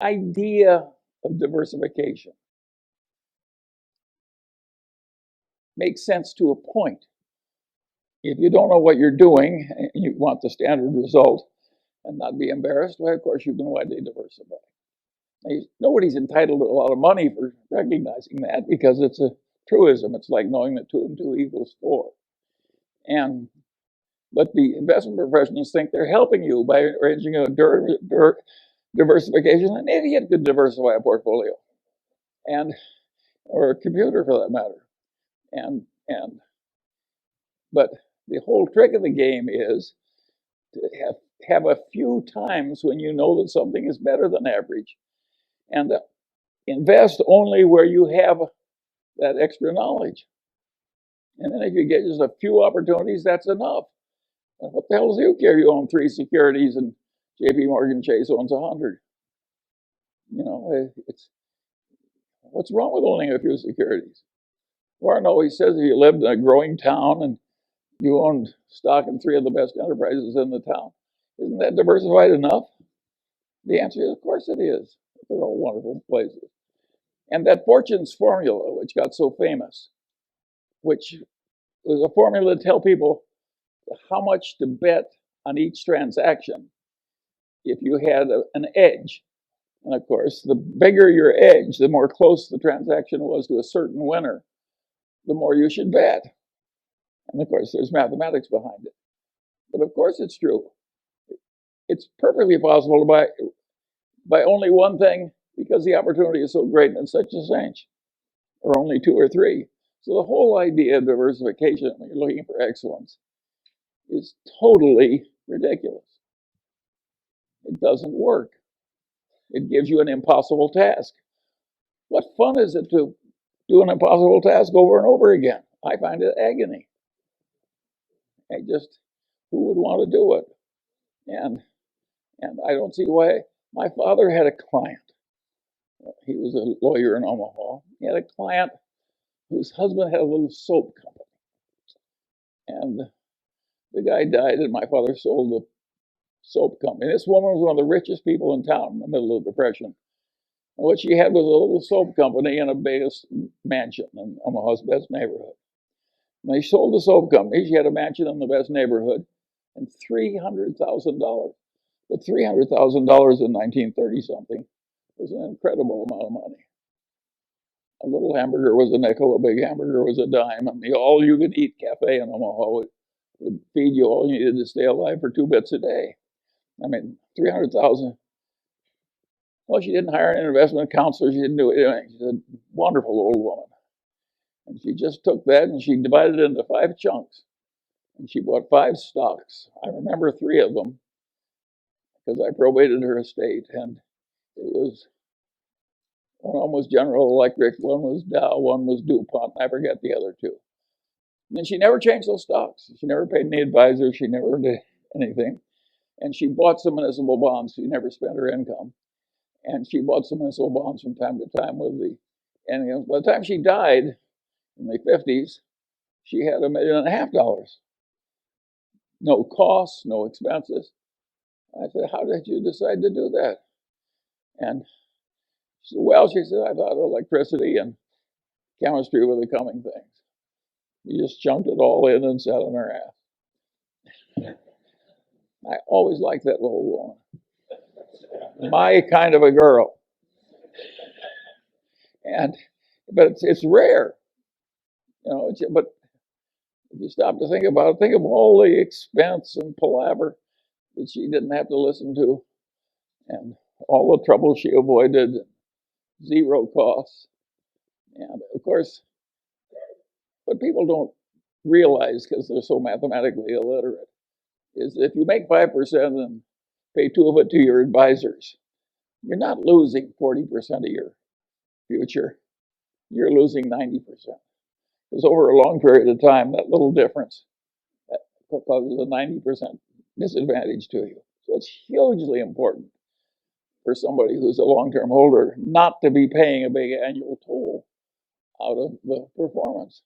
idea of diversification makes sense to a point. If you don't know what you're doing and you want the standard result and not be embarrassed, well, of course, you can widely diversify. Nobody's entitled to a lot of money for recognizing that because it's a truism. It's like knowing that 2 and 2 equals 4. But the investment professionals think they're helping you by arranging a diversification. An idiot could diversify a portfolio, or a computer for that matter. But the whole trick of the game is to have a few times when you know that something is better than average, and invest only where you have that extra knowledge. And then if you get just a few opportunities, that's enough. And what the hell does you care? You own 3 securities and JP Morgan Chase owns 100. What's wrong with owning a few securities? Warren always says if you lived in a growing town and you owned stock in 3 of the best enterprises in the town, isn't that diversified enough? The answer is, of course it is. They're all wonderful places. And that Fortune's formula, which got so famous, which was a formula to tell people how much to bet on each transaction if you had an edge. And of course, the bigger your edge, the more close the transaction was to a certain winner, the more you should bet. And of course, there's mathematics behind it. But of course it's true. It's perfectly possible to buy only one thing because the opportunity is so great and such a cinch, or only 2 or 3. So the whole idea of diversification when you're looking for excellence is totally ridiculous. It doesn't work. It gives you an impossible task. What fun is it to do an impossible task over and over again? I find it agony. Who would want to do it? And I don't see why. My father had a client. He was a lawyer in Omaha. He had a client whose husband had a little soap company. And the guy died, and my father sold the soap company. This woman was one of the richest people in town in the middle of the Depression. And what she had was a little soap company in a big mansion in Omaha's best neighborhood. When they sold the soap company, she had a mansion in the best neighborhood and $300,000. But $300,000 in 1930-something was an incredible amount of money. A little hamburger was a nickel, a big hamburger was a dime, and the all-you-could-eat cafe in Omaha would feed you all you needed to stay alive for 2 bits a day. I mean, 300,000. Well, she didn't hire an investment counselor. She didn't do anything. She's a wonderful old woman. And she just took that and she divided it into 5 chunks. And she bought 5 stocks. I remember 3 of them because I probated her estate. And it was, one was General Electric, one was Dow, one was DuPont. I forget the other 2. And she never changed those stocks. She never paid any advisor. She never did anything. And she bought some municipal bonds. She never spent her income. And she bought some municipal bonds from time to time and by the time she died in the 50s, she had $1.5 million. No costs, no expenses. I said, how did you decide to do that? And she said, well, I thought electricity and chemistry were the coming things. We just chunked it all in and sat on our ass. I always liked that little woman. My kind of a girl. But it's rare, but if you stop to think about it, think of all the expense and palaver that she didn't have to listen to, and all the trouble she avoided, 0 costs. And of course, what people don't realize, because they're so mathematically illiterate, is if you make 5% and pay 2 of it to your advisors, you're not losing 40% of your future. You're losing 90%. Because over a long period of time, that little difference causes a 90% disadvantage to you. So it's hugely important for somebody who's a long-term holder not to be paying a big annual toll out of the performance.